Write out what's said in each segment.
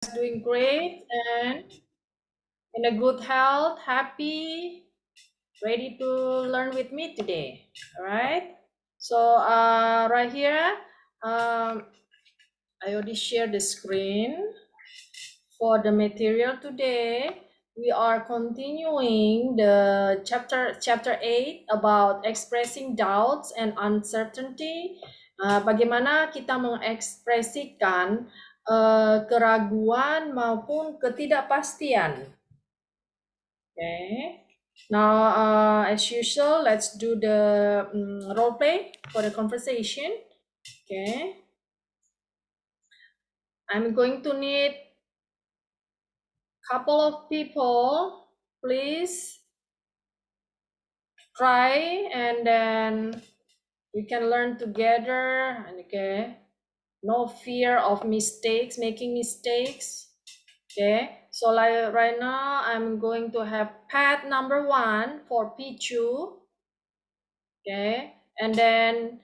doing great and in a good health, happy, ready to learn with me today. All right. So right here, I already shared the screen for the material today. We are continuing the chapter 8 about expressing doubts and uncertainty. Bagaimana kita mengekspresikan keraguan maupun ketidakpastian. Okay. Now, as usual, let's do the role play for the conversation. Okay. I'm going to need couple of people. Please try and then we can learn together. Okay. No fear of mistakes, making mistakes. Okay, so like right now, I'm going to have pad number 1 for Pichu. Okay, and then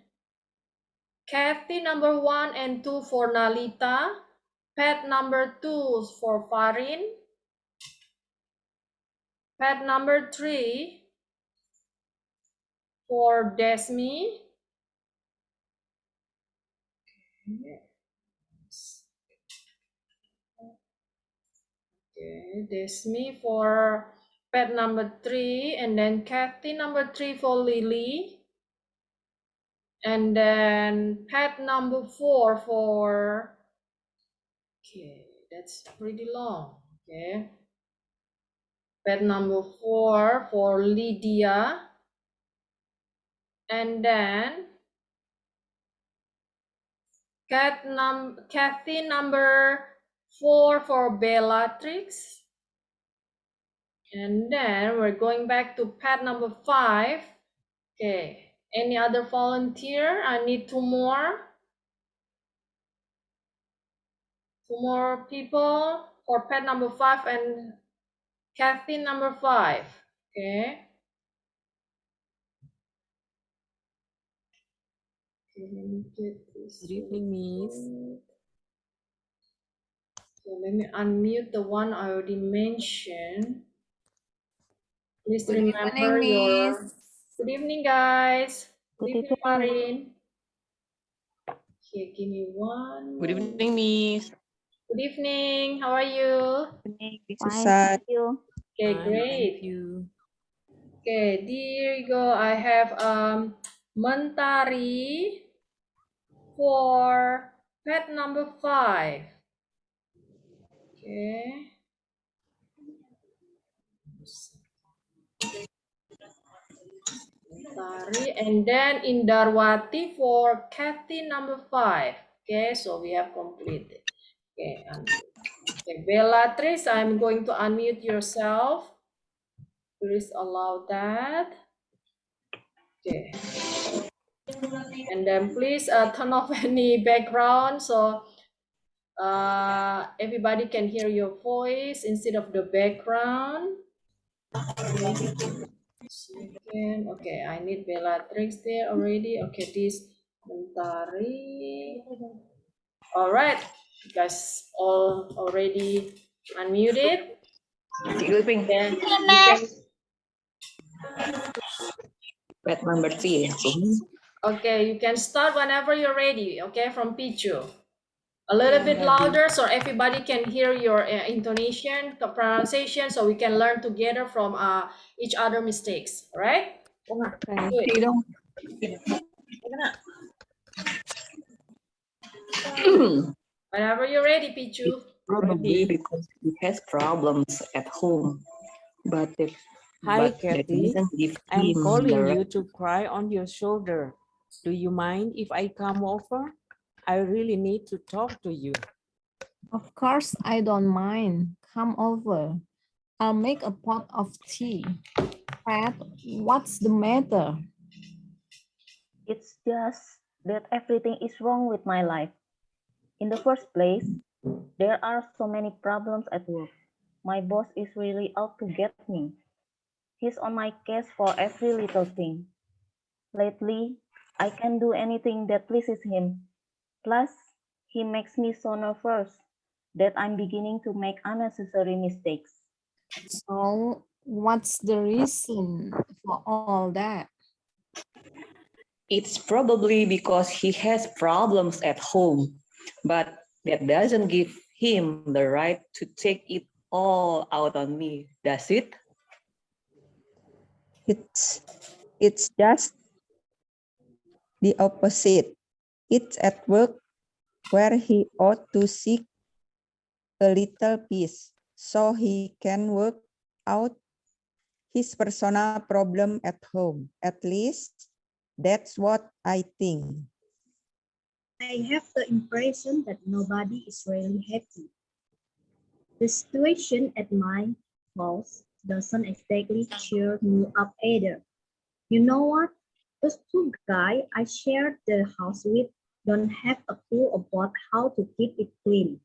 Kathy number 1 and 2 for Nalita. Pad number 2 for Farin. Pad number 3 for Desmi. Okay, Desmi for pad number 3, and then Kathy number 3 for Lily. And then pad number 4 for, okay, that's pretty long. Okay, pad number 4 for Lydia. And then Kathy number 4 for Bellatrix. And then we're going back to pad number 5. Okay, any other volunteer? I need two more people for pad number 5 and Kathy number 5. Okay. Okay, let me get this. Good evening, Miss. So let me unmute the one I already mentioned. Please remember your. Good evening, guys. Good evening, Marin. Okay, give me one. Good evening, Miss. Good evening. How are you? Fine, thank you. Okay, Fine, great. thank you. Okay, here you go. I have Mentari for pet number 5. Okay. Mentari, and then Indarwati for Kathy number 5. Okay, so we have completed. Okay, okay, Bellatrix, I'm going to unmute yourself. Please allow that. Okay. And then please turn off any background so everybody can hear your voice instead of the background. Second. Okay, I need Bellatrix there already. Okay, this Mentari. All right, you guys all already unmuted. Then you can. Pet number 3. Okay, you can start whenever you're ready. Okay, from Pichu. A little bit louder so everybody can hear your intonation, the pronunciation, so we can learn together from each other mistakes. All right? Okay. Whenever you're ready, Pichu. Probably because he has problems at home. But Hi, that Kathy. doesn't give I'm him calling the you right. to cry on your shoulder. Do you mind if I come over? I really need to talk to you. Of course, I don't mind. Come over. I'll make a pot of tea. Pat, what's the matter? It's just that everything is wrong with my life. In the first place, there are so many problems at work. My boss is really out to get me. He's on my case for every little thing. Lately, I can't do anything that pleases him. Plus, he makes me so nervous. that I'm beginning to make unnecessary mistakes. So what's the reason for all that? It's probably because he has problems at home, but that doesn't give him the right to take it all out on me, does it? It's it's just the opposite. It's at work where he ought to seek a little peace so he can work out his personal problem at home. At least that's what I think. I have the impression that nobody is really happy. The situation at my house doesn't exactly cheer me up either. You know what? Those two guys I share the house with don't have a clue about how to keep it clean.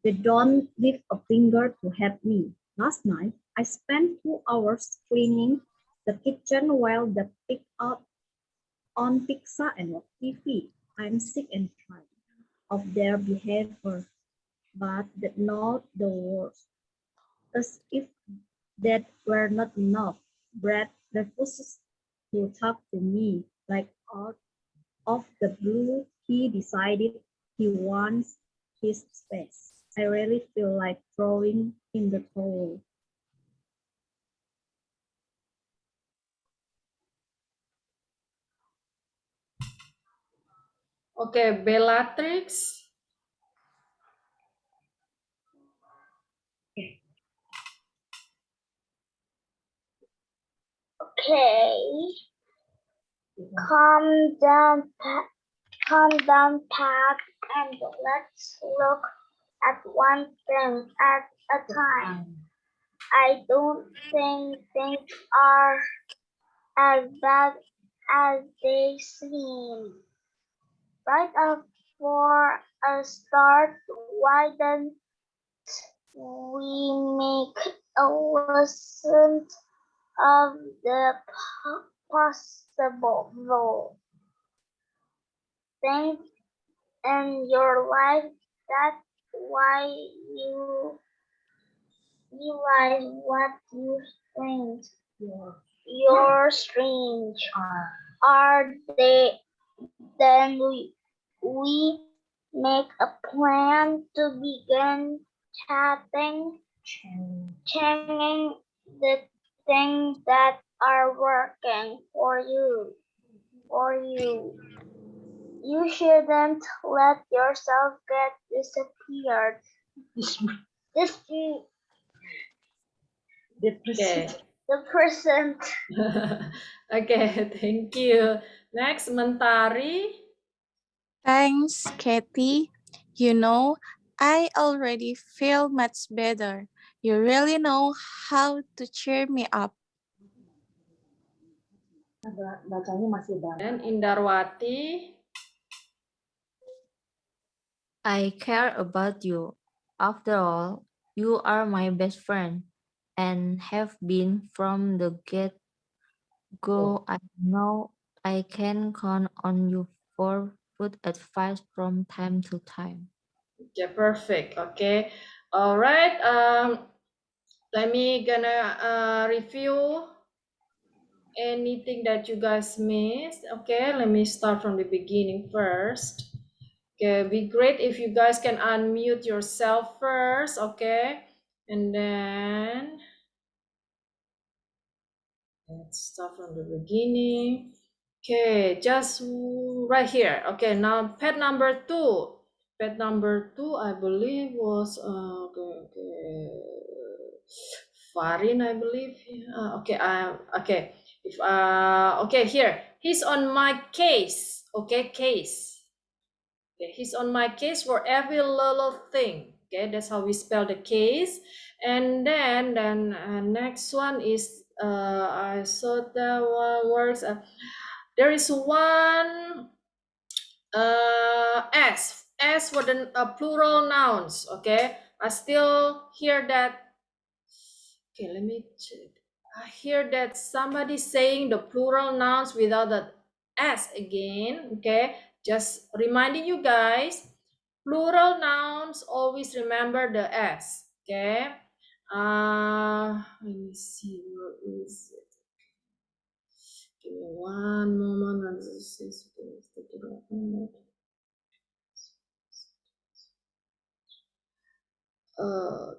They don't lift a finger to help me. Last night, I spent 2 hours cleaning the kitchen while they picked up on pizza and watch TV. I'm sick and tired of their behavior, but that's not the worst. As if that were not enough, Brad refuses to talk to me. Like out of the blue, he decided he wants his space. I really feel like throwing in the towel. Okay, Bellatrix. Okay, calm down, Pat, and let's look at one thing at a time. I don't think things are as bad as they seem. Right up for a start, why don't we make a list of the possible things in your life that why you realize what you think you're strange are they then we make a plan to begin chatting changing the things that are working for you. You shouldn't let yourself get disappeared. This Okay. the present. Okay, thank you. Next, Mentari. Thanks, Katie. You know, I already feel much better. You really know how to cheer me up. Bacanya masih banget. And Indarwati. I care about you. After all, you are my best friend and have been from the get-go. I know I can count on you for good advice from time to time. Okay, perfect. Okay. All right. Let me gonna review anything that you guys missed. Okay, let me start from the beginning first. Okay, be great if you guys can unmute yourself first. Okay, and then let's start from the beginning. Okay, just right here. Okay, now pet number 2. Pet number 2, I believe was Farin, I believe. Okay, okay. If okay, here he's on my case. Okay, case. Okay, he's on my case for every little thing. Okay, that's how we spell the case. And then next one is I saw that one works. There is one s for the plural nouns. Okay, I still hear that. Okay, let me check. I hear that somebody saying the plural nouns without the s again. Okay, just reminding you guys, Plural nouns, always remember the S. Okay. Let me see, where is it? Give me one moment. Okay.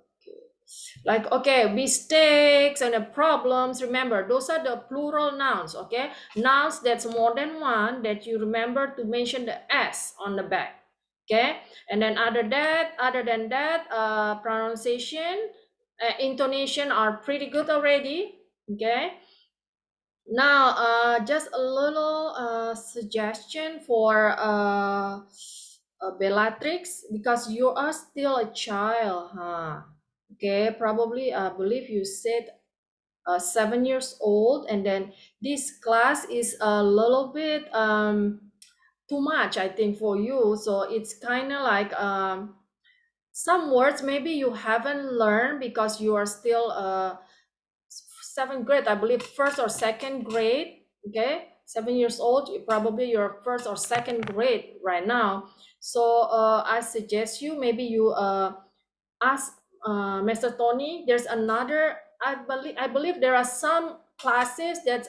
Like, okay, mistakes and the problems, remember, those are the plural nouns, okay? Nouns that's more than one, that you remember to mention the S on the back, okay? And then other than that, pronunciation, intonation are pretty good already, okay? Now, just a little suggestion for Bellatrix, because you are still a child, huh? Okay, probably I believe you said 7 years old, and then this class is a little bit too much, I think, for you. So it's kind of like some words maybe you haven't learned because you are still 7th grade, I believe, first or second grade. Okay, 7 years old, probably your first or second grade right now. So I suggest you, maybe you ask Mr. Tony. There's another, I believe there are some classes that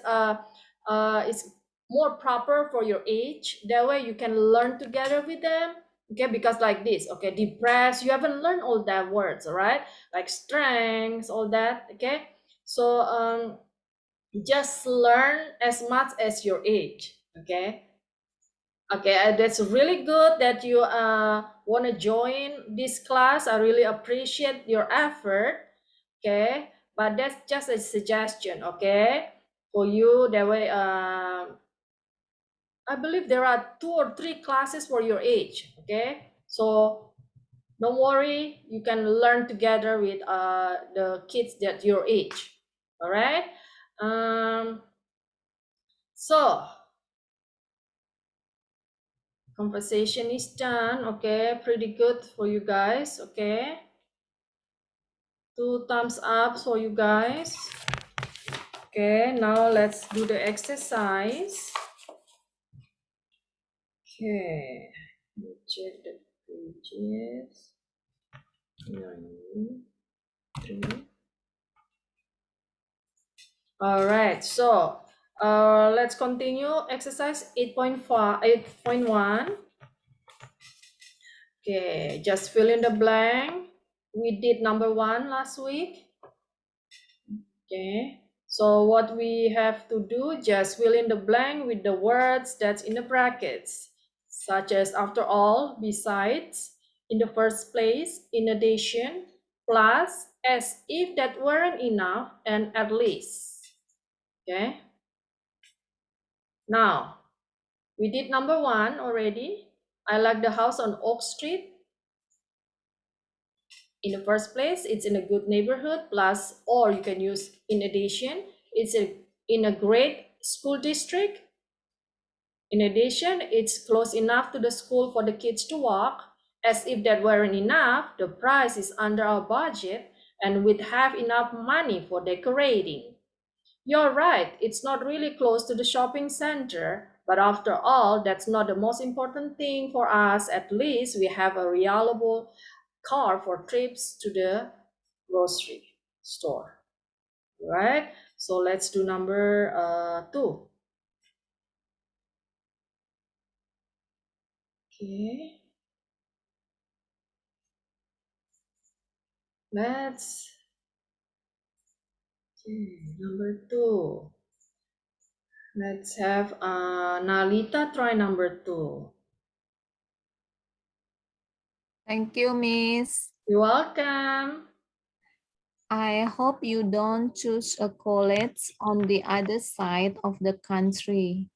is more proper for your age. That way you can learn together with them. Okay, because like this, okay, depressed, you haven't learned all that words, all right? Like strengths, all that, okay? So just learn as much as your age, okay? Okay, that's really good that you want to join this class. I really appreciate your effort, okay? But that's just a suggestion, okay? For you, that way, I believe there are 2 or 3 classes for your age, okay? So don't worry, you can learn together with the kids that your age, all right? So conversation is done. Okay, pretty good for you guys. Okay, 2 thumbs up for you guys. Okay, now let's do the exercise. Okay, let me check the pages. 9, 3. All right, so let's continue exercise 8.5, 8.1. Okay, just fill in the blank. We did number 1 last week. Okay, so what we have to do, just fill in the blank with the words that's in the brackets, such as after all, besides, in the first place, in addition, plus, as if that weren't enough, and at least. Okay, now we did number 1 already. I like the house on Oak Street. In the first place, it's in a good neighborhood, plus, or you can use in addition, it's in a great school district. In addition, it's close enough to the school for the kids to walk. As if that weren't enough, the price is under our budget and we'd have enough money for decorating. You're right, it's not really close to the shopping center, but after all, that's not the most important thing for us. At least we have a reliable car for trips to the grocery store, right? So let's do number 2. Okay, let's number 2. Let's have Nalita try number 2. Thank you, Miss. You're welcome. I hope you don't choose a college on the other side of the country.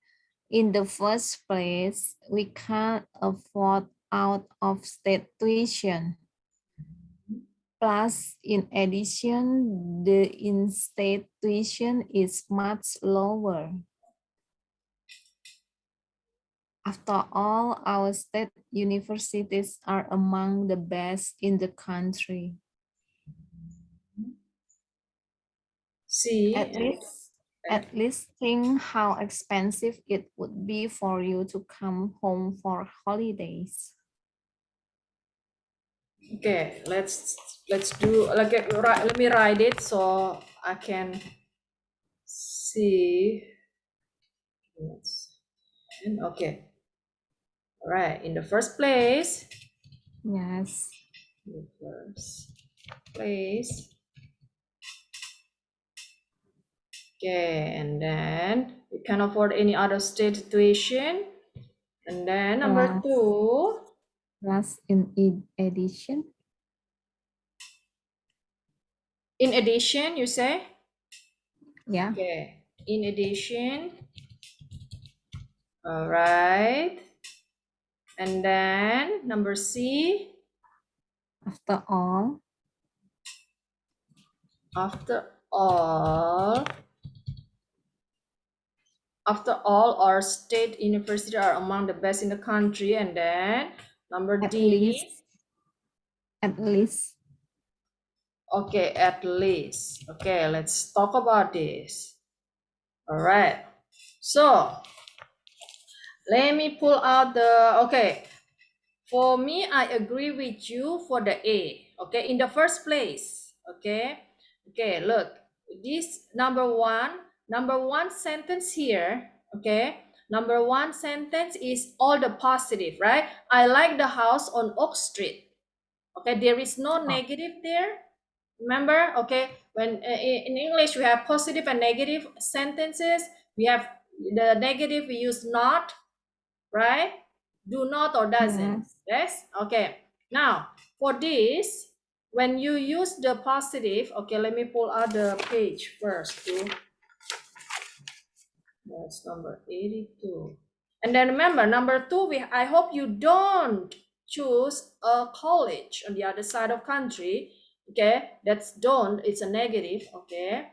In the first place, we can't afford out of state tuition. Plus, in addition, the in-state tuition is much lower. After all, our state universities are among the best in the country. See, At least think how expensive it would be for you to come home for holidays. Okay, let's do like let me write it so I can see. Okay. All right. In the first place, Yes. the first place. Okay, and then we can afford any other state situation. And then number Plus, 2. plus in addition. In addition, you say? Yeah. Okay. In addition. All right. And then number C. After all. After all. After all, our state university are among the best in the country. And then number At D. least. At least. Okay, at least. Okay, let's talk about this. All right. So let me pull out the, okay. For me, I agree with you for the A. Okay, in the first place. Okay. Okay, look. This number one sentence here. Okay. Number one sentence is all the positive, right? I like the house on Oak Street. Okay, there is no negative there. Remember, okay, when in English we have positive and negative sentences. We have the negative, we use not, right? Do not or doesn't. Yes. Yes, okay. Now for this, when you use the positive, okay, let me pull out the page first too. That's number 82. And then remember, number 2, I hope you don't choose a college on the other side of country. Okay, that's don't, it's a negative. Okay,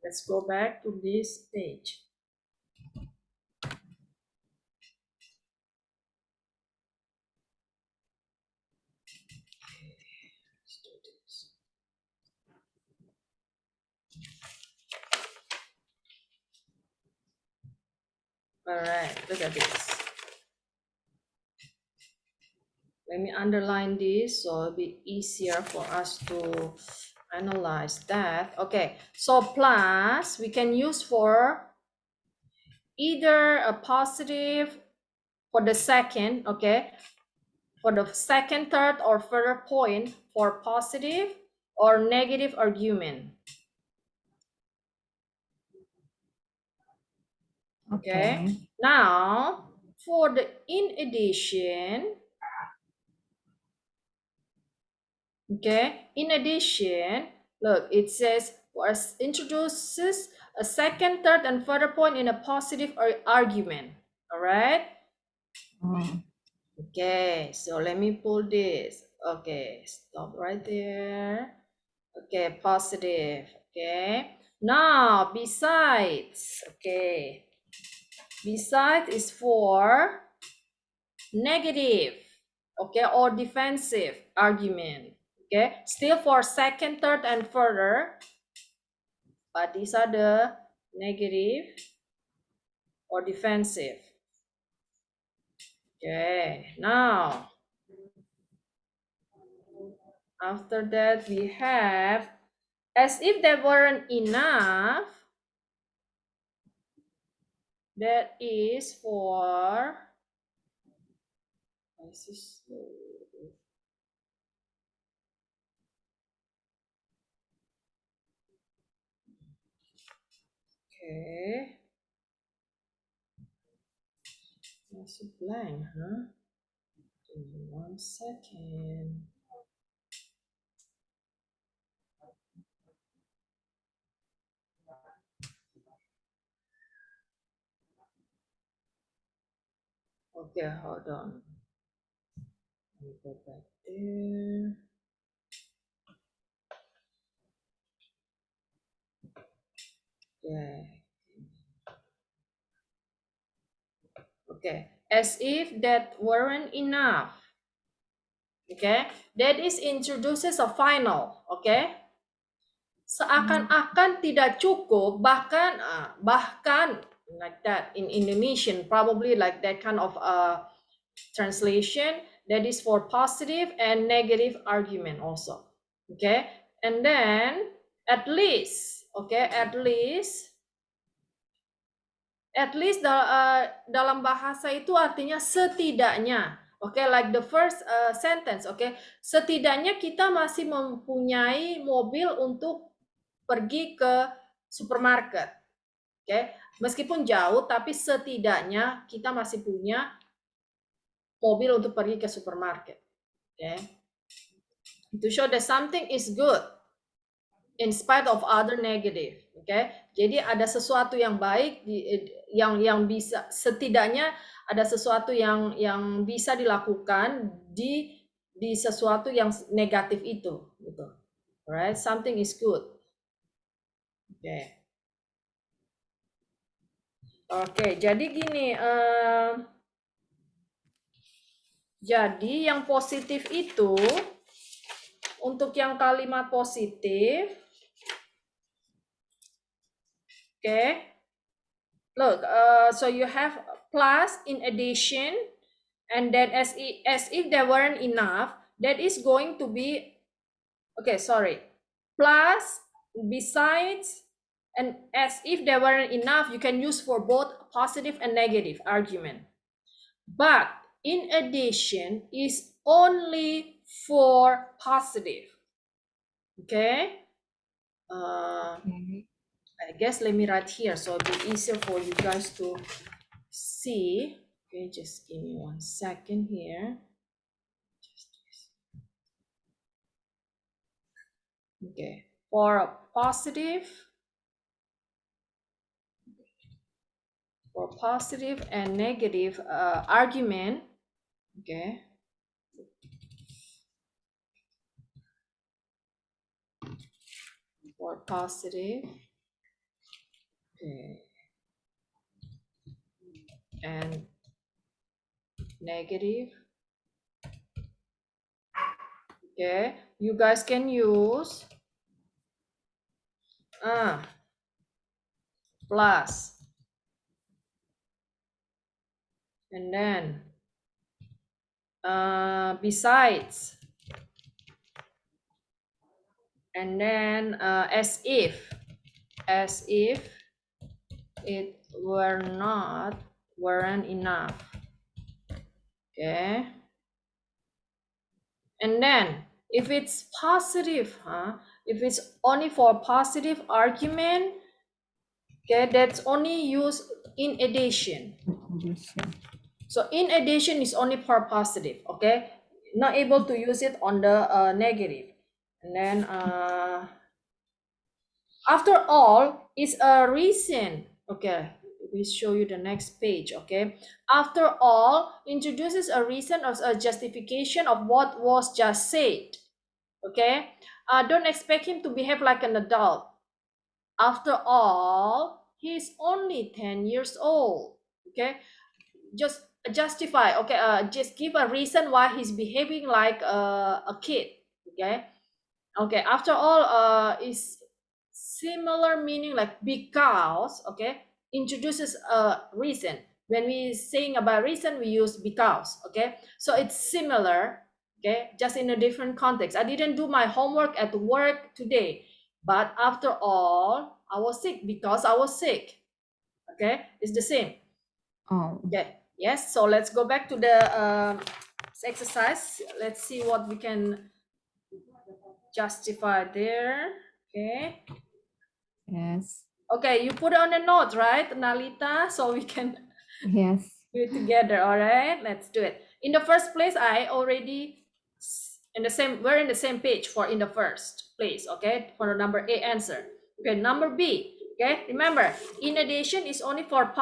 let's go back to this page. All right, look at this. Let me underline this so it'll be easier for us to analyze that. Okay, so plus we can use for either a positive for the second, okay, for the second, third, or further point for positive or negative argument. Okay, now for the in addition, okay, in addition, look, it says introduces a second, third, and further point in a positive argument. All right. Okay, so let me pull this. Okay, stop right there. Okay, positive. Okay, now besides. Okay, besides is for negative. Okay, or defensive argument. Okay, still for second, third, and further, but these are the negative or defensive. Okay, now after that we have as if there weren't enough. That is for okay. That's a blank, huh? Give me 1 second. Okay, hold on. Let me go back there. Okay. Okay. As if that weren't enough. Okay. That is introduces a final. Okay. Seakan-akan tidak cukup, bahkan like that in Indonesian, probably like that kind of translation, That is for positive and negative argument also. Okay, and then at least, okay, at least dalam bahasa itu artinya setidaknya. Okay, like the first sentence, okay, setidaknya kita masih mempunyai mobil untuk pergi ke supermarket. Okay, meskipun jauh tapi setidaknya kita masih punya mobil untuk pergi ke supermarket. Okay, to show that something is good in spite of other negative. Okay, jadi ada sesuatu yang baik yang bisa, setidaknya ada sesuatu yang bisa dilakukan di sesuatu yang negatif itu, gitu. Alright, something is good. Okay. Oke, jadi gini, jadi yang positif itu, untuk yang kalimat positif, okay, look, so you have plus in addition, and then as if there weren't enough, that is going to be, okay, sorry, plus, besides, and as if there weren't enough, you can use for both positive and negative argument. But in addition is only for positive. Okay. I guess let me write here so it'll be easier for you guys to see. Okay, just give me 1 second here. Okay, for positive and negative argument. Okay. For positive, okay, and negative. Okay, you guys can use plus, and then besides, and then as if it weren't enough. Okay, and then if it's positive, if it's only for positive argument, okay, that's only used in addition. So in addition is only for positive, okay? Not able to use it on the negative. And then after all is a reason, okay? We show you the next page, okay? After all introduces a reason or a justification of what was just said, okay? Don't expect him to behave like an adult. After all, he's only 10 years old, okay? Just justify, okay, just give a reason why he's behaving like a kid, okay? Okay, after all is similar meaning like because, okay, introduces a reason. When we saying about reason, we use because, okay? So it's similar, okay, just in a different context. I didn't do my homework at work today, but after all, I was sick because I was sick, okay? It's the same. Okay, yes, so let's go back to the exercise. Let's see what we can justify there. Okay. Yes. Okay, you put it on a note, right, Nalita? So we can Yes. do it together. All right, let's do it. In the first place, I already we're in the same page for in the first place, okay, for the number A answer. Okay, number B, okay, remember, in addition is only for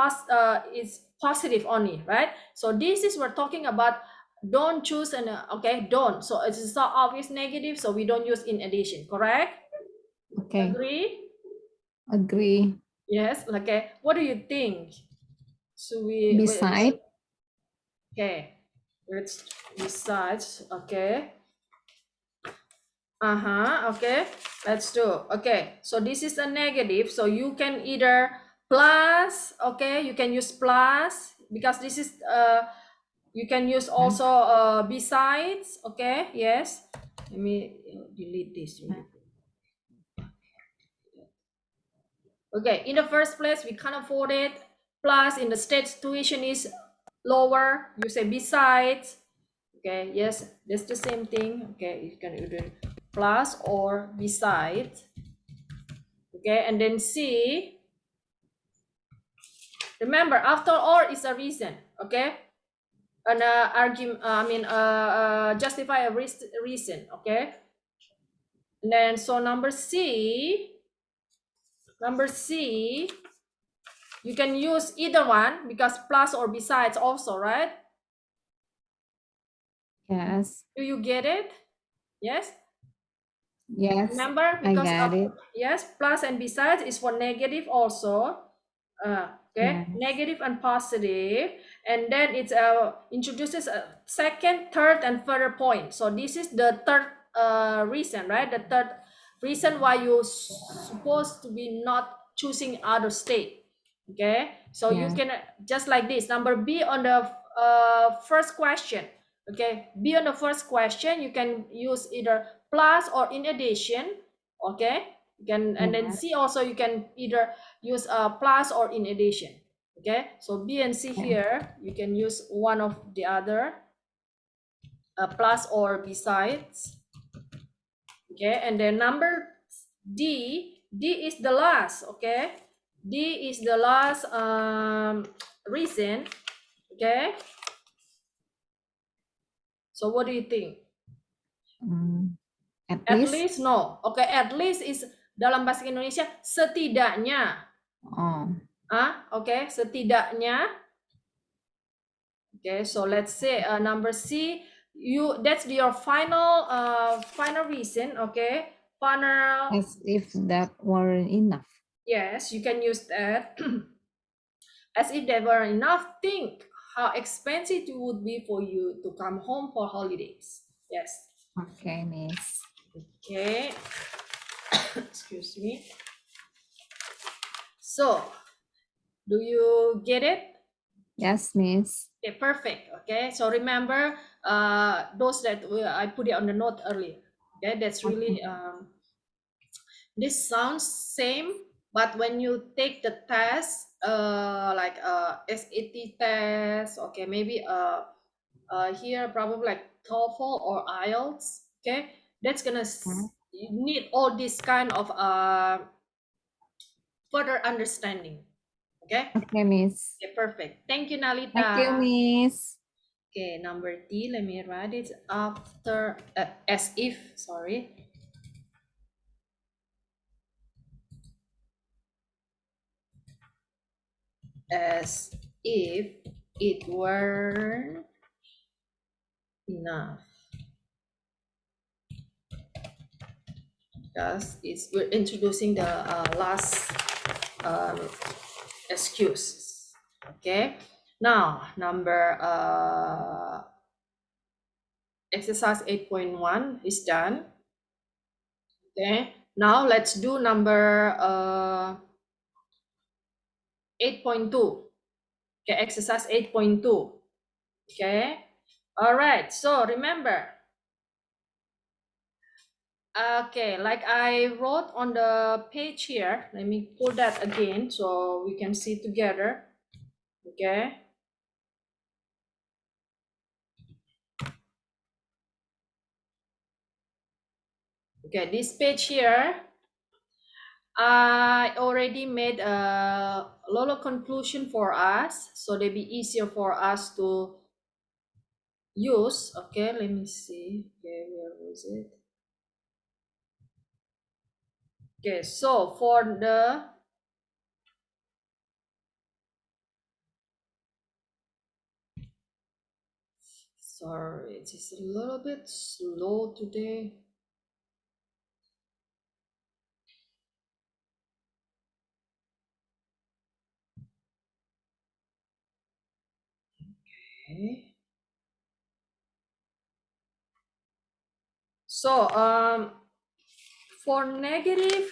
is positive only, right? So this is we're talking about, don't choose an okay, don't, so it's not obvious negative, so we don't use in addition, correct? Okay. Agree? Yes, okay, what do you think? So we Beside. Okay, let's besides, okay. Okay, let's do. Okay, so this is a negative, so you can either plus, okay, you can use plus because this is You can use also besides. Okay, yes. Let me delete this really quick. Okay, in the first place, we can't afford it. Plus, in the state tuition is lower. You say besides. Okay, yes, that's the same thing. Okay, you can either plus or besides. Okay, and then C. Remember, after or is a reason. Okay, an argument. Justify a reason. Okay, and then so number C. Number C. You can use either one because plus or besides also, right? Yes. Do you get it? Yes. Yes. Remember, I because got of it. yes, plus and besides is for negative also. Okay, Yes. negative and positive, and then it introduces a second, third, and further point. So this is the third reason, right? The third reason why you supposed to be not choosing other state. Okay, so you Yes. can just like this. Number B on the first question. Okay, B on the first question, you can use either plus or in addition. Okay, you can, and then Yes. C also you can either use a plus or in addition. Okay, so B and C Yeah. here you can use one of the other, plus or besides. Okay, and then number D is the last. Okay, D is the last reason. Okay, so what do you think? At At least. least no. Okay, at least is dalam bahasa Indonesia setidaknya. Oh. Okay, setidaknya. Okay, so let's say number C, that's your final reason. Okay, final. As if that weren't enough. Yes, you can use that. As if there were enough. Think how expensive it would be for you to come home for holidays. Yes. Okay, Miss. Okay. Excuse me. So, do you get it? Yes, Miss. Okay, perfect. Okay, so remember those that I put it on the note earlier. Okay, that's really this sounds same, but when you take the test, like SAT test, okay, maybe here probably like TOEFL or IELTS. Okay, that's gonna you need all this kind of further understanding. Okay. Okay, Miss. Okay, perfect. Thank you, Nalita. Thank you, Miss. Okay, number D, let me write it after, as if, sorry. As if it were enough. Because we're introducing the last excuse. Okay, now number exercise 8.1 is done. Okay, now let's do number 8.2. Okay, exercise 8.2. Okay, all right, so remember, okay, like I wrote on the page here, let me pull that again so we can see together. Okay, okay, this page here, I already made a lot of conclusion for us, so they be easier for us to use. Okay, let me see. Okay, where was it? Okay, so for the sorry, it's just a little bit slow today. Okay. So for negative,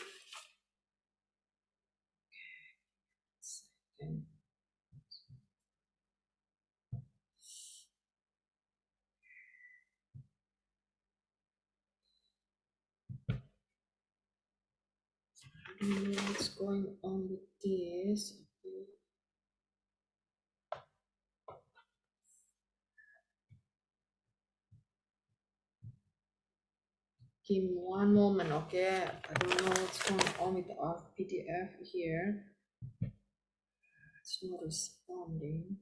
What's going on with this? Give me one moment, okay? I don't know what's going on with our PDF here. It's not responding.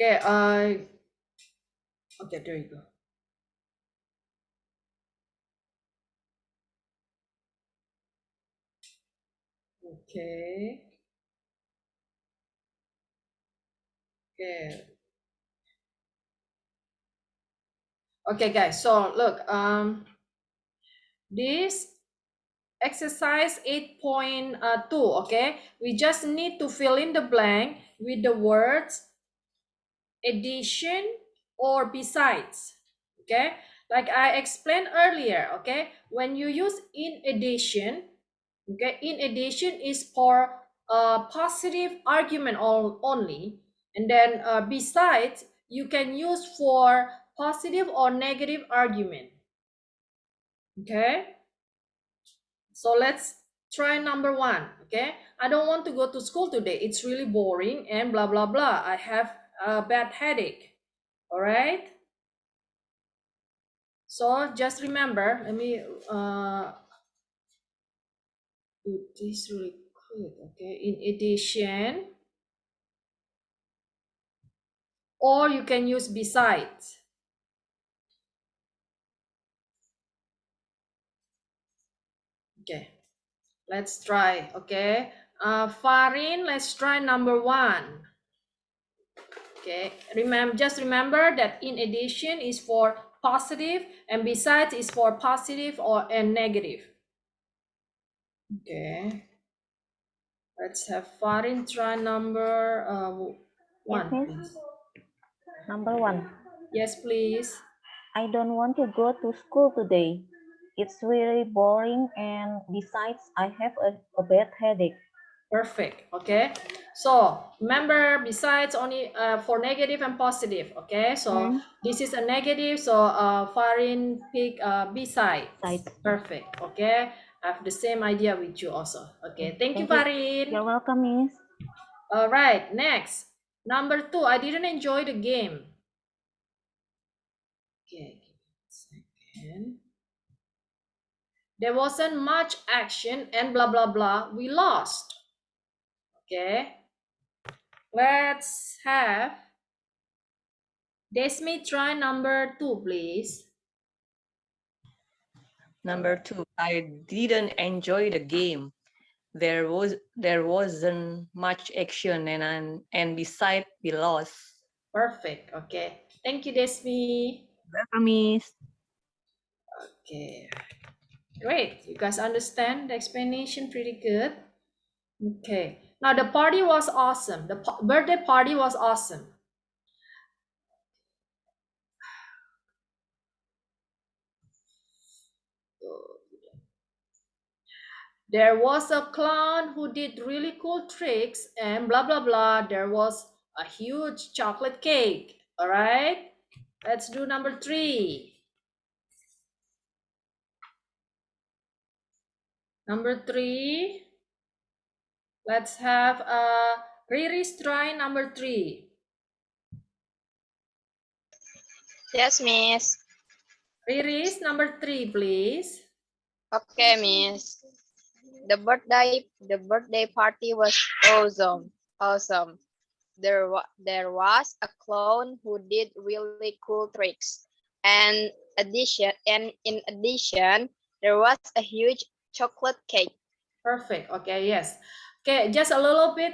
Okay, okay, there you go. Okay. Okay. Okay, guys. So look, this exercise 8.2, okay? We just need to fill in the blank with the words addition or besides, okay? Like I explained earlier, okay? When you use in addition, okay, in addition is for positive argument only, and then besides you can use for positive or negative argument, okay? So let's try number one, okay? I don't want to go to school today. It's really boring and blah, blah, blah. I have a bad headache, all right? So just remember, let me do this really quick, okay? In addition, or you can use besides. Okay, let's try, okay? Farin, let's try number one. Okay, just remember that in addition is for positive and besides is for positive and negative. Okay, let's have Farin try number one, Yes, please. Number 1. Yes, please. I don't want to go to school today. It's really boring, and besides, I have a bad headache. Perfect. Okay, so remember besides only for negative and positive. Okay, so this is a negative, so Farin pick besides. Besides. Perfect. Okay, I have the same idea with you also. Okay, thank you, Thank you. Farin. You're welcome, Miss. All right, next. Number 2, I didn't enjoy the game. Okay, give me a second. There wasn't much action and blah, blah, blah. We lost. Okay. Let's have Desmi try number 2, please. Number 2, I didn't enjoy the game. There wasn't much action, and besides we lost. Perfect. Okay. Thank you, Desmi. Welcome, Miss. Okay. Great. You guys understand the explanation pretty good. Okay. Now the party was awesome. The birthday party was awesome. There was a clown who did really cool tricks and blah, blah, blah. There was a huge chocolate cake. All right. Let's do number 3. Number 3. Let's have Riri's try number 3. Yes, Miss. Riri's number 3, please. Okay, Miss. The birthday party was awesome. Awesome. There was a clown who did really cool tricks. In addition, there was a huge chocolate cake. Perfect. Okay, yes. Okay, just a little bit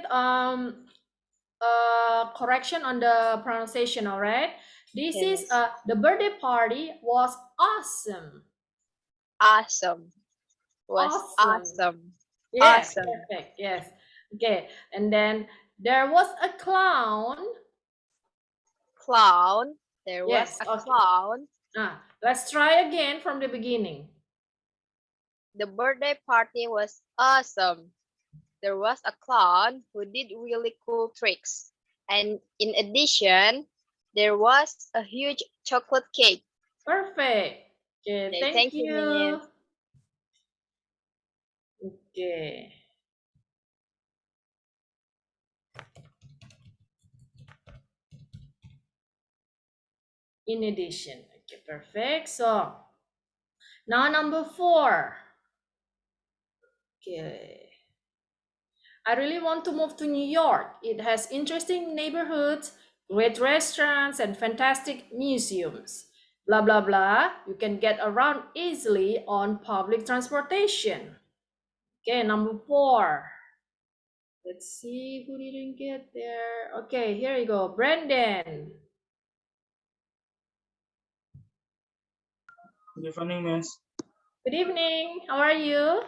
correction on the pronunciation, all right? This Okay, is Miss. the birthday party was awesome. Awesome. Was Awesome. awesome. Yes, Awesome. perfect. Yes. Okay, and then there was a clown. Clown. There was Yes, a okay. clown. Let's try again from the beginning. The birthday party was awesome. There was a clown who did really cool tricks. And in addition, there was a huge chocolate cake. Perfect. Okay, Okay, thank thank you, you. Miss. Okay. In addition. Okay, perfect. So now number 4. Okay. I really want to move to New York. It has interesting neighborhoods, great restaurants, and fantastic museums. Blah, blah, blah. You can get around easily on public transportation. Okay, number 4. Let's see who didn't get there. Okay, here you go. Brandon. Good evening, Miss. Good evening. How are you?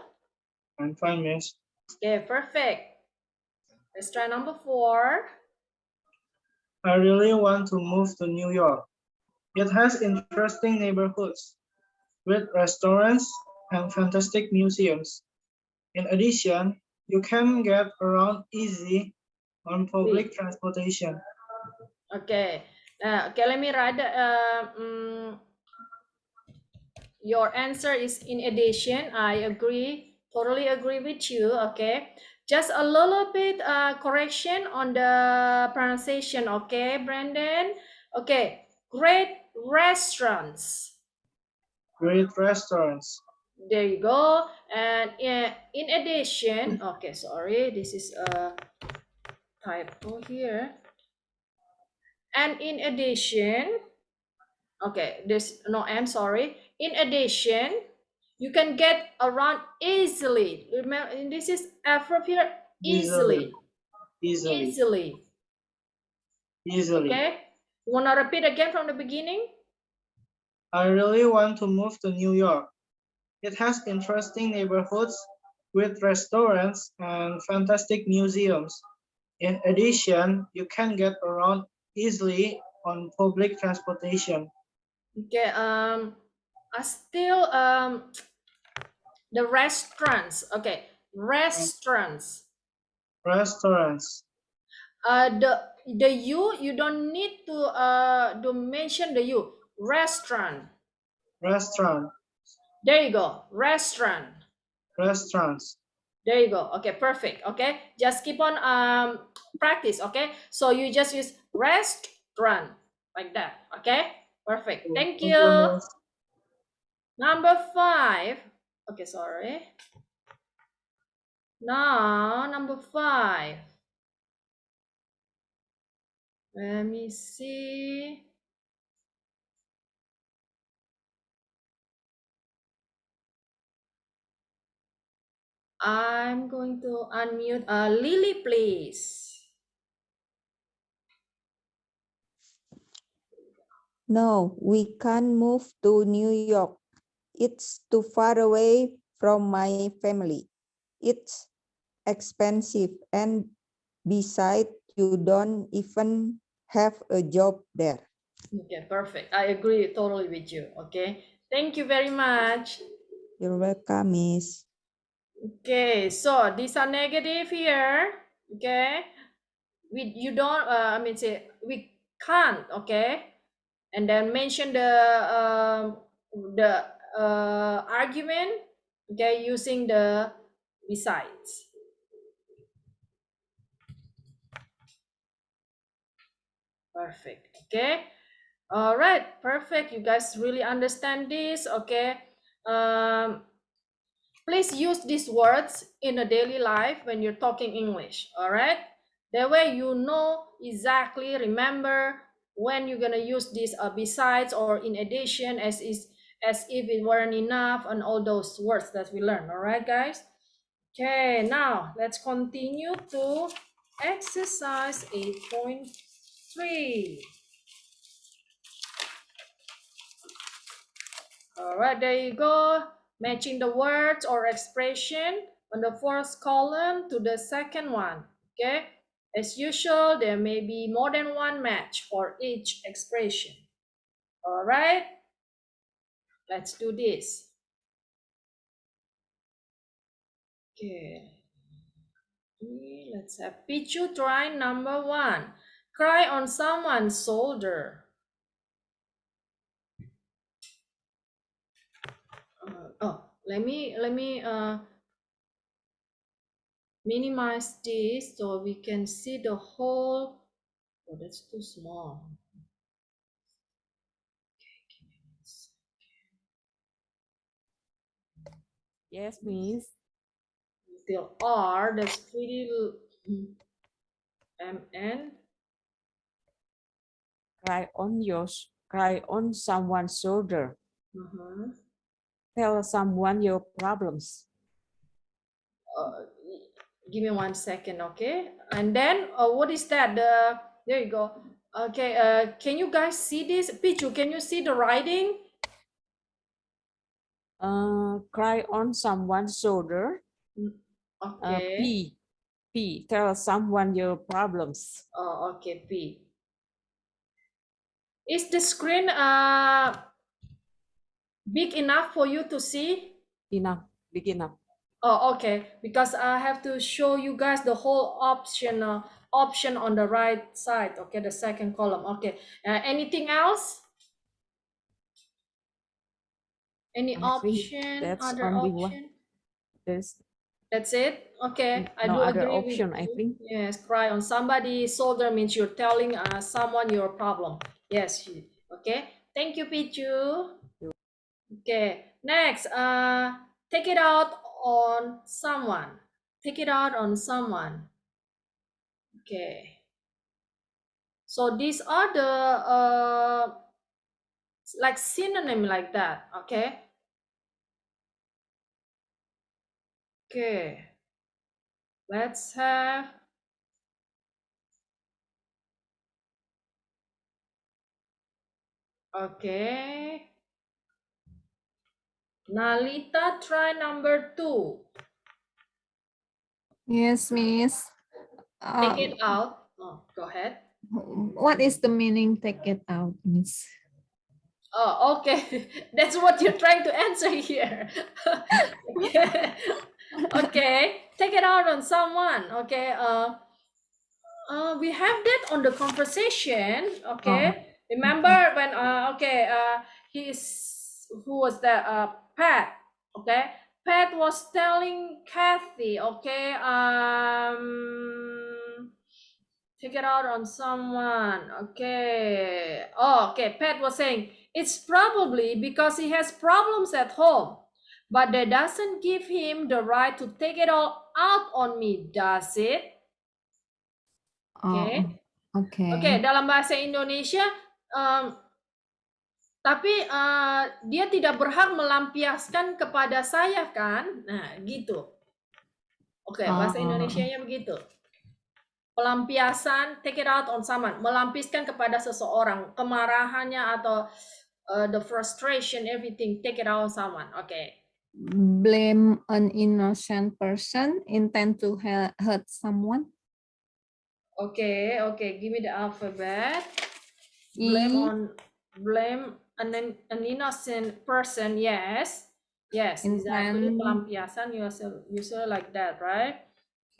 I'm fine, Miss. Okay, perfect. Let's try number 4. I really want to move to New York. It has interesting neighborhoods with restaurants and fantastic museums. In addition, you can get around easy on public transportation. Okay. Okay, let me write your answer is in addition. I agree, totally agree with you. Okay, just a little bit correction on the pronunciation. Okay, Brandon. Okay, great restaurants. Great restaurants. There you go. And in addition, okay, sorry, this is a typo here. And in addition, okay, there's no and, sorry. In addition, you can get around easily. Remember, this is a verb here, easily. Easily. Okay, you want to repeat again from the beginning? I really want to move to New York. It has interesting neighborhoods with restaurants and fantastic museums. In addition, you can get around easily on public transportation. Okay, I still the restaurants. Okay, restaurants. Restaurants. The you don't need to mention the you. Restaurant. Restaurant. There you go. Restaurant. Restaurants. There you go. Okay, perfect. Okay, just keep on practice. Okay, so you just use restaurant like that. Okay, perfect. Thank you. Miss. Number 5. Okay, sorry. Now number 5. Let me see. I'm going to unmute Lily, please. No, we can't move to New York. It's too far away from my family. It's expensive, and besides, you don't even have a job there. Okay, perfect. I agree totally with you. Okay, thank you very much. You're welcome, Miss. Okay, so these are negative here. Okay, you don't. I mean, say we can't. Okay, and then mention the argument. Okay, using the besides. Perfect. Okay. All right. Perfect. You guys really understand this. Okay. Um, please use these words in a daily life when you're talking English. All right. That way you know exactly, remember when you're gonna use this besides or in addition, as if it weren't enough, and all those words that we learn. All right, guys. Okay. Now let's continue to exercise 8.3. All right, there you go. Matching the words or expression on the first column to the second one. Okay. As usual, there may be more than one match for each expression. All right. Let's do this. Okay. Let's have Pichu try number 1. Cry on someone's shoulder. let me minimize this so we can see the whole. Oh, that's too small. Yes, Miss. Till R, that's pretty MN. Cry on someone's shoulder. Uh-huh. Tell someone your problems. Give me 1 second, okay? And then what is that? There you go. Okay, can you guys see this? Pichu, can you see the writing? Cry on someone's shoulder. Okay. P. Tell someone your problems. Oh, okay, P. Is the screen big enough for you to see? Enough. Big enough. Oh, okay. Because I have to show you guys the whole option on the right side. Okay, the second column. Okay. Anything else? Any I think option? that's Other only one. option? There's That's it. Okay, I no do other agree with option, I you. think. Yes, cry on somebody's shoulder means you're telling someone your problem. Yes. Okay. Thank you, Pichu. Okay. Next, take it out on someone. Take it out on someone. Okay. So these are the like synonym like that. Okay. Okay. Let's have. Okay. Nalita, try number 2. Yes, Miss. Take it out. Oh, go ahead. What is the meaning take it out, Miss? Oh, okay. That's what you're trying to answer here. Okay. Okay. Take it out on someone. Okay. We have that on the conversation. Okay. Remember when okay, who was that? Pat. Okay. Pat was telling Kathy, okay, take it out on someone. Okay. Oh, okay. Pat was saying it's probably because he has problems at home, but that doesn't give him the right to take it all out on me, does it? Okay. Oke, dalam bahasa Indonesia, tapi dia tidak berhak melampiaskan kepada saya kan? Nah, gitu. Oke, bahasa Indonesianya begitu. Pelampiasan, take it out on someone, melampiaskan kepada seseorang, kemarahannya atau the frustration, everything, take it out on someone. Oke. Blame an innocent person, intend to hurt someone. Okay, give me the alphabet. E. Blame an innocent person, yes. Yes, exactly. Pelampiasan, usually like that, right?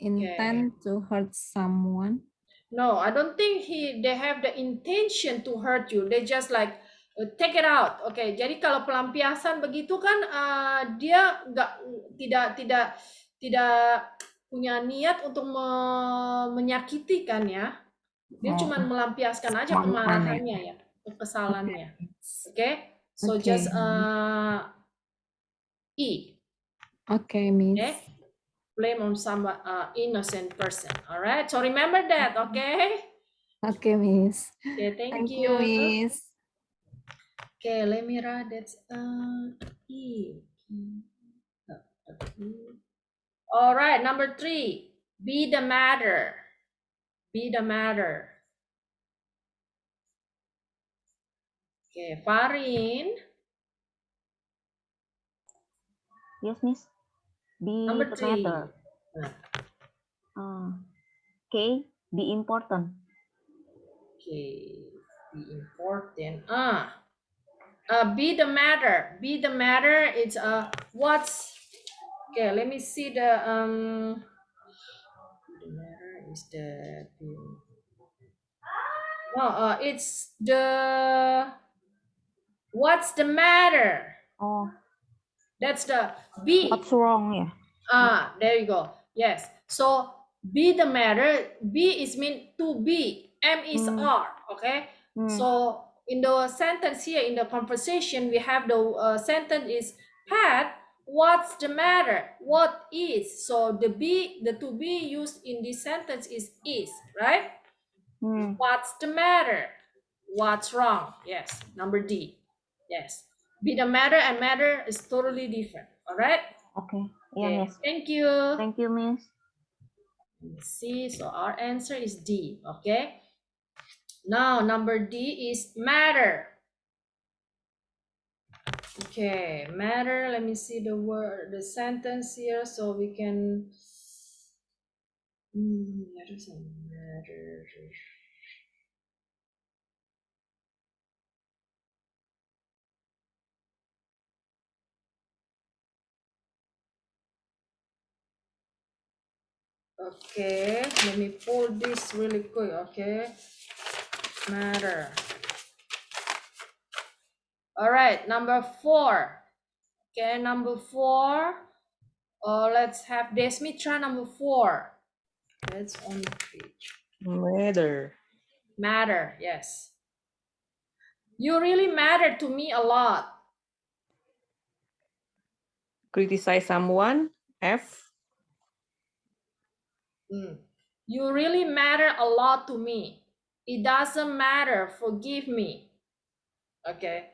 Intend to hurt someone. No, I don't think they have the intention to hurt you. They just like take it out. Okay, jadi kalau pelampiasan begitu kan dia tidak punya niat untuk menyakiti kan ya. Dia cuma melampiaskan aja kemarahannya ya, kekesalannya. Okay, so just E. Okay, Miss. Okay, blame on some innocent person. All right, so remember that. Okay. Okay, Miss. Okay, thank you, you. Miss. Okay, let me write that E. All right, number 3. Be the matter. Be the matter. Okay, Farin. Yes, Miss. Be Number the 3. matter. K. Be important. Okay, be important. Be the matter. Be the matter. It's what's okay. Let me see the the matter is the no. It's the what's the matter. Oh, That's the be. What's wrong? Yeah. Ah, there you go. Yes. So be the matter. Be is mean to be. M is are. Okay. So in the sentence here in the conversation, we have the sentence is Pat. What's the matter? What is? So the be, the to be used in this sentence is, right? What's the matter? What's wrong? Yes. Number D. Yes. Be the matter and matter is totally different. All right. Okay. Yeah, Okay. Miss. Thank you. Thank you, Miss. Let's see. So our answer is D. Okay. Now number D is matter. Okay, matter. Let me see the word, the sentence here, so we can. Matter. Okay, let me pull this really quick. Okay, matter. All right, number 4. Okay, number 4. Let's have Desmi try number 4. That's on the page. Matter. Matter, yes. You really matter to me a lot. Criticize someone. F. You really matter a lot to me. It doesn't matter. Forgive me. Okay.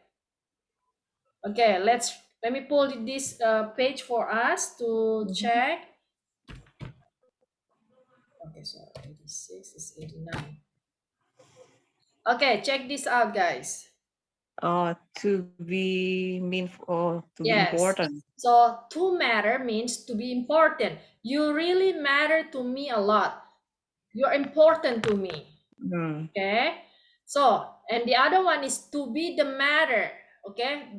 Okay, let me pull this page for us to check. Okay, so 86 is 89. Okay, check this out, guys. To be mean or to be Yes. important. So to matter means to be important. You really matter to me a lot. You're important to me. Okay. So, and the other one is to be the matter. Okay.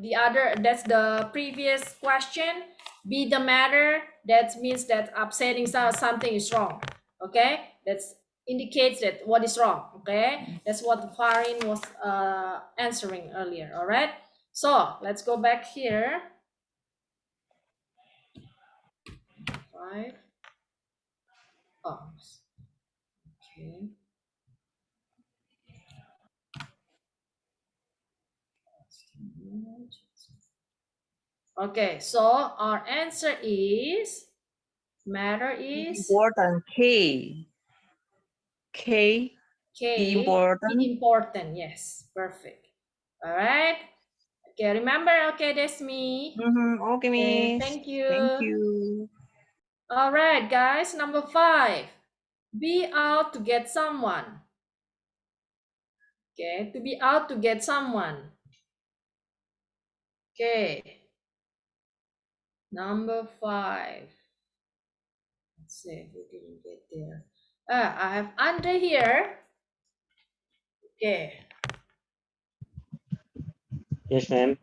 That's the previous question. Be the matter. That means that upsetting something is wrong. Okay. That's indicates that what is wrong. Okay. That's what Farin was answering earlier. All right. So let's go back here. 5. Oh, okay. Okay, so our answer is matter is Important. K. K. Important. Important. Yes, perfect. All right. Okay, remember. Okay, that's me. Okay, Okay, Miss. thank you. Thank you. All right, guys. Number 5. Be out to get someone. Okay, to be out to get someone. Okay. Number 5. Let's see if we didn't get there. I have Andre here. Okay. Yes, ma'am.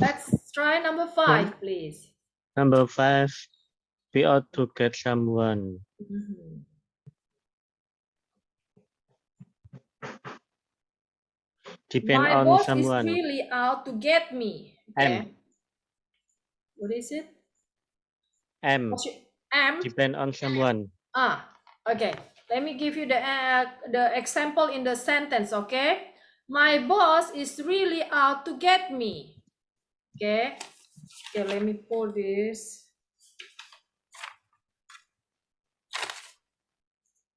Let's try number 5, please. Number 5, we ought to get someone. Depend My on boss is someone. really out to get me. Okay. M. What is it? M. M. Depend on someone. Okay. Let me give you the example in the sentence. Okay. My boss is really out to get me. Okay. Okay. Let me pull this.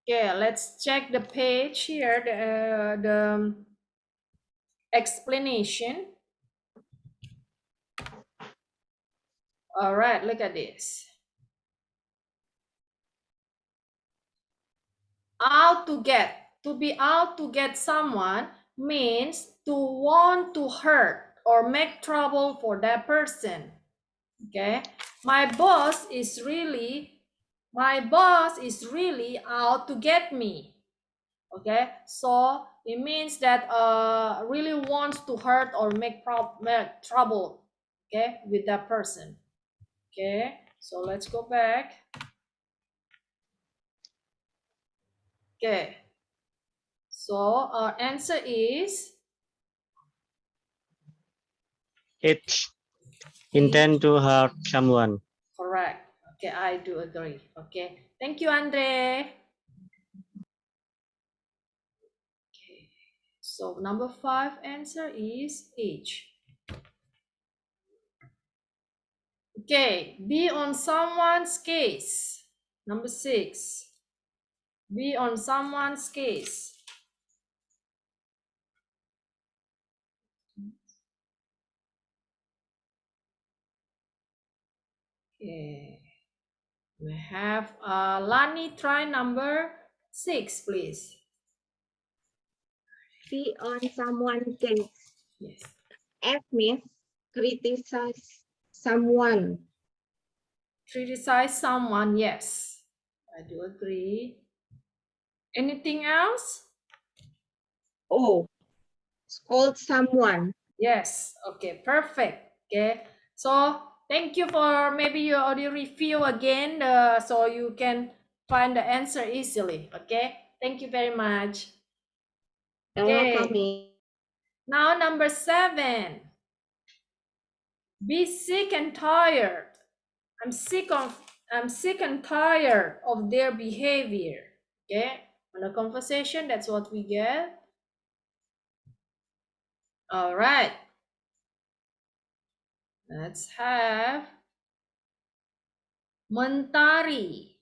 Okay. Let's check the page here. The explanation. All right. Look at this. Out to get. To be out to get someone means to want to hurt or make trouble for that person. Okay. My boss is really out to get me. Okay. So it means that really wants to hurt or make trouble. Okay, with that person. Okay. So let's go back. Okay. So our answer is H. intend to hurt someone. Correct. Okay, I do agree. Okay, thank you, Andre. Okay, so number 5 answer is H. Okay, be on someone's case. Number 6. Be on someone's case. Okay. We have Lani, try number 6, please. Be on someone's case. Yes. F means criticize someone. Criticize someone, yes. I do agree. Anything else? O, scold someone. Yes. Okay, perfect. Okay. So thank you for, maybe you already review again so you can find the answer easily. Okay. Thank you very much. You're welcome, Okay. Miss. Now number 7. Be sick and tired. I'm sick and tired of their behavior. Okay. On a conversation, that's what we get. All right. Let's have Mentari.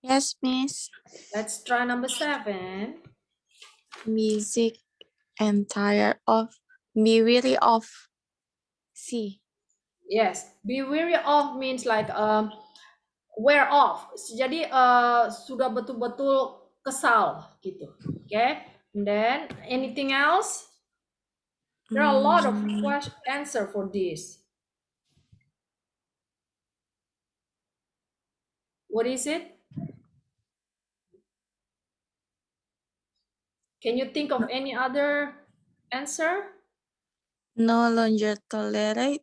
Yes, Miss. Let's try number 7. Be sick and tired of, be weary of. C. Yes, be weary of means like wear off. Jadi sudah betul-betul kesal gitu. Okay. And then anything else? There are a lot of answer for this. What is it? Can you think of any other answer? No longer tolerate.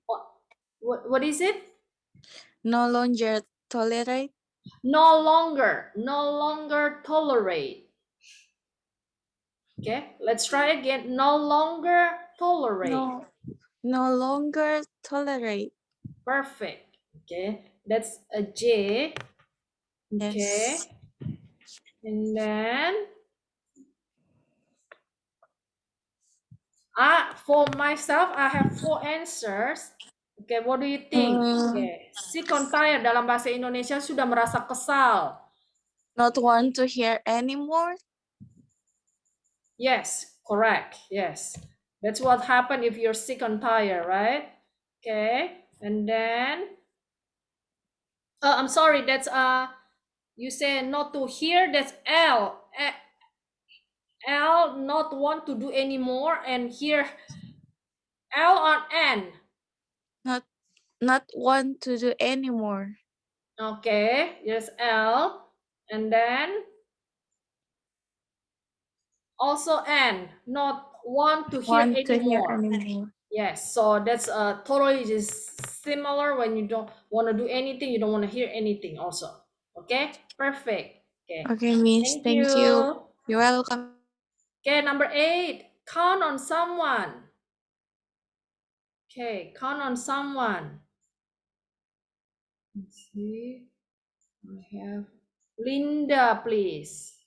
What is it? No longer tolerate. No longer tolerate. Okay, let's try again. No longer tolerate. No longer tolerate. Perfect. Okay, that's a J. Okay. Yes. And then for myself, I have 4 answers. Okay, what do you think? Okay, sick and tired dalam bahasa Indonesia sudah merasa kesal. Not want to hear anymore. Yes, correct. Yes, that's what happened if you're sick and tired, right? Okay, and then I'm sorry. That's you say not to hear. That's L. L not want to do anymore, and here L on N. Not want to do anymore. Okay, here's L, and then also N, not want to hear anymore. Yes, so that's totally just similar when you don't want to do anything, you don't want to hear anything also. Okay, perfect. Okay, Okay, Miss. thank Thank you. you. You're welcome. Okay, number 8, count on someone. Okay, count on someone. Let's see. I have Linda, please.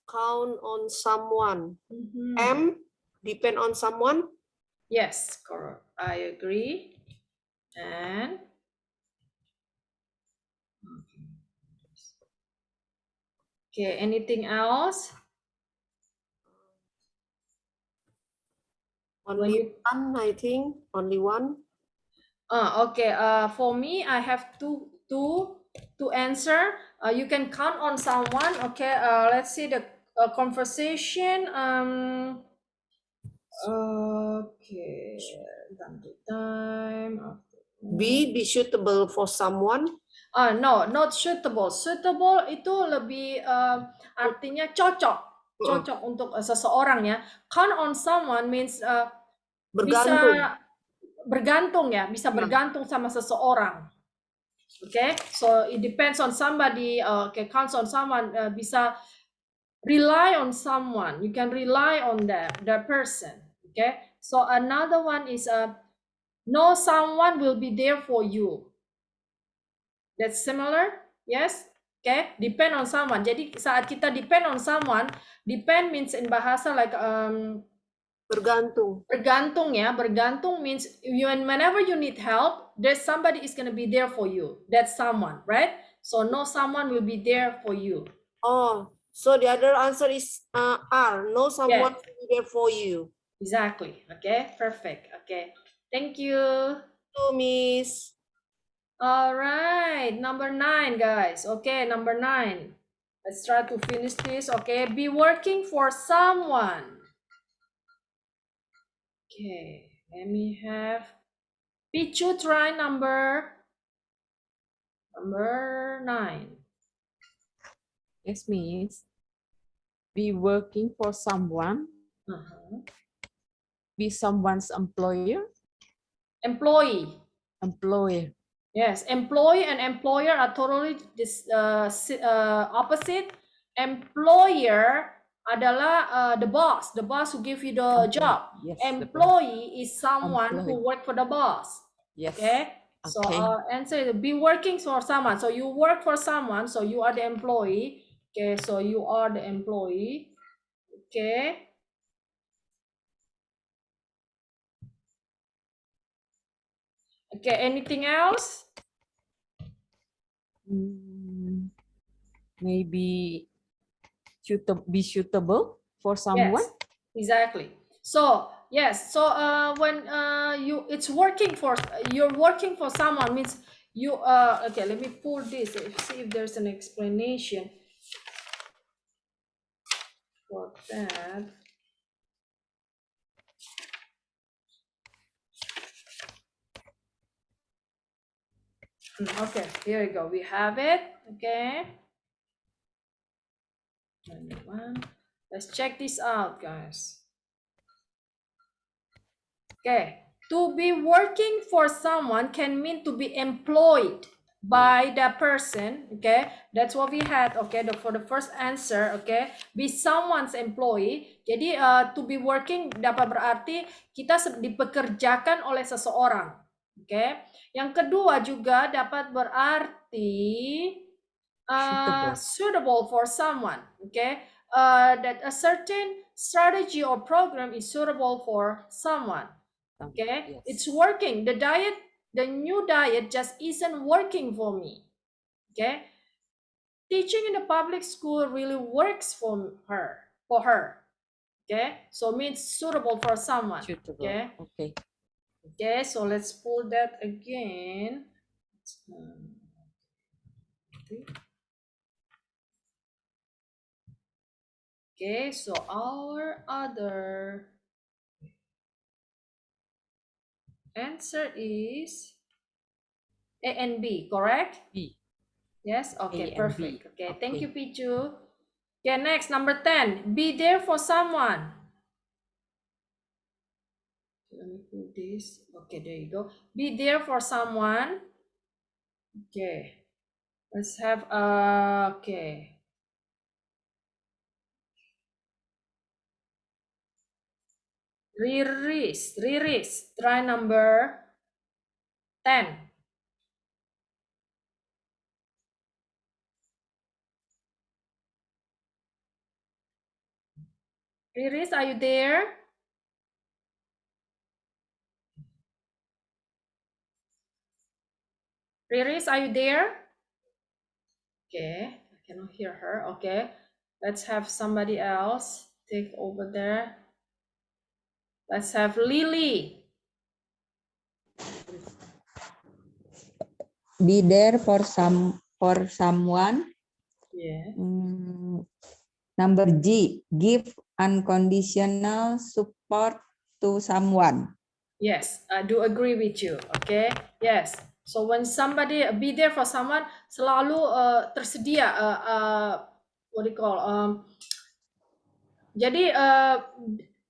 Count on someone. Mhm. M, depend on someone. Yes, correct. I agree. And okay, anything else? Only one, I think. Only one. Okay. For me, I have two to answer. You can count on someone. Okay. Let's see the conversation. Okay. Time to time. Be suitable for someone. No, not suitable. Suitable itu lebih artinya cocok untuk seseorang ya. Count on someone means bisa bergantung ya, bisa bergantung sama seseorang. Okay, so it depends on somebody. Okay, counts on someone, bisa rely on someone. You can rely on that person. Okay, so another one is know someone will be there for you. That's similar, yes? Okay, depend on someone. Jadi saat kita depend on someone, depend means in bahasa like Bergantung. bergantung ya. Bergantung means whenever you need help, there's somebody is gonna be there for you. That's someone, right? So know someone will be there for you. Oh, so the other answer is R. No someone Yes. will be there for you. Exactly. Okay, perfect. Okay, thank you. Miss. All right, number 9, guys. Okay, number 9. Let's try to finish this. Okay, be working for someone. Okay, let me have Pichu try number 9. Yes, Miss. Be working for someone. Be someone's employer. Employee. Employer. Yes, employee and employer are totally opposite. Employer adalah the boss who give you the job. Yes, Employee is someone who work for the boss. Yes. Okay, so answer is be working for someone. So you work for someone, so you are the employee. Okay, so you are the employee. Okay. Okay, anything else? Maybe be suitable for someone. Yes, exactly. So yes, so when it's working for you're working for someone means you okay, let me pull this, see if there's an explanation for that. Okay, here we go, we have it. Okay, let's check this out, guys. Okay, to be working for someone can mean to be employed by that person. Okay, that's what we had. Okay, for the first answer. Okay, be someone's employee. Jadi to be working dapat berarti kita dipekerjakan oleh seseorang. Okay, yang kedua juga dapat berarti suitable for someone. Okay, that a certain strategy or program is suitable for someone. Okay, it's working. The new diet just isn't working for me. Okay, teaching in the public school really works for her. Okay, so means suitable for someone. Okay. Okay, so let's pull that again. Okay, so our other answer is A and B, correct? B. Yes, okay, A and perfect. B. Okay, thank you, Pichu. Okay, next, number 10. Be there for someone. Let me put this. Okay, there you go. Be there for someone. Okay. Let's have, okay. Riris. Try number 10. Riris, are you there? Riris, are you there? Okay, I cannot hear her. Okay, let's have somebody else take over there. Let's have Lily. Be there for someone. Yeah. Number G, give unconditional support to someone. Yes, I do agree with you. Okay, yes. So when somebody be there for someone, selalu tersedia. What do you call? Jadi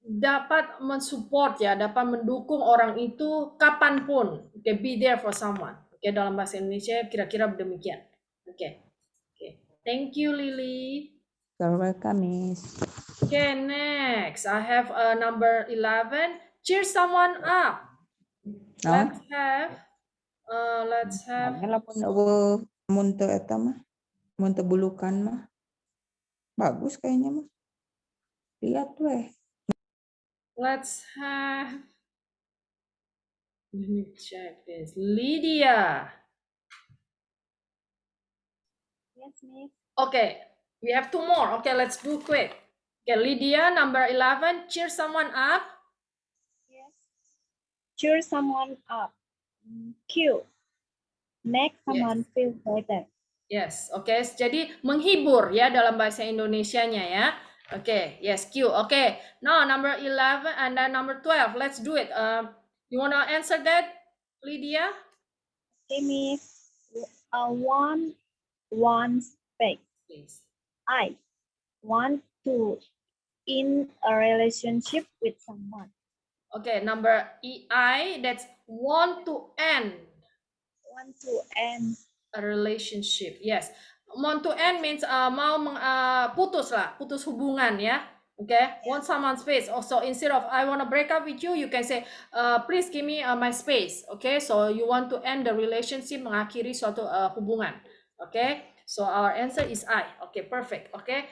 dapat mensupport ya, dapat mendukung orang itu kapanpun. Okay, be there for someone. Okay, dalam bahasa Indonesia kira-kira demikian. Okay. Okay. Thank you, Lily. You're welcome, Miss. Okay, next I have number 11. Cheer someone up. Nah, Let's have lamun eueuh mun teu eta mah, mun teu bulukan mah bagus kayaknya mah. Lihat weh. let me check this. Lydia. Yes, Miss. Okay, we have 2 more. Okay, let's do quick. Okay, Lydia, number 11. Cheer someone up. Yes. Cheer someone up. Q. Make someone feel better. Yes, oke. Jadi menghibur ya dalam bahasa Indonesianya ya. Oke, yes, Q. Oke. Now number 11 and then number 12. Let's do it. You wanna answer that, Lydia? Okay, Miss. One space. Please. I want to in a relationship with someone. Okay, number EI, that's want to end Want to end a relationship. Yes. Want to end means mau putus lah, putus hubungan ya. Okay, want someone space. Also, instead of I want to break up with you, you can say, please give me my space. Okay, so you want to end the relationship, mengakhiri suatu hubungan. Okay, so our answer is I. Okay, perfect. Okay,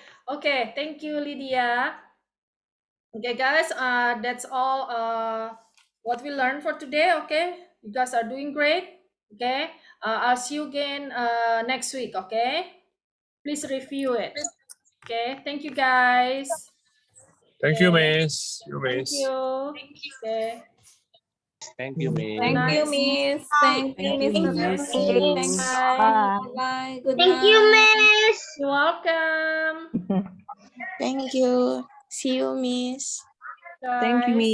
thank you, Lydia. Okay, guys, that's all what we learned for today. Okay, you guys are doing great. Okay, I'll see you again next week. Okay, please review it. Okay, thank you, guys. Thank you, Miss. Thank you. Okay. Thank you, Miss. Thank you, Nice. Miss. Thank you, Thank you, Mr. Miss. Nurul. Thank you. Bye. Bye. Good Thank you, night. Miss. You're welcome. Thank you. See you, Miss. Thank you, Guys. Miss.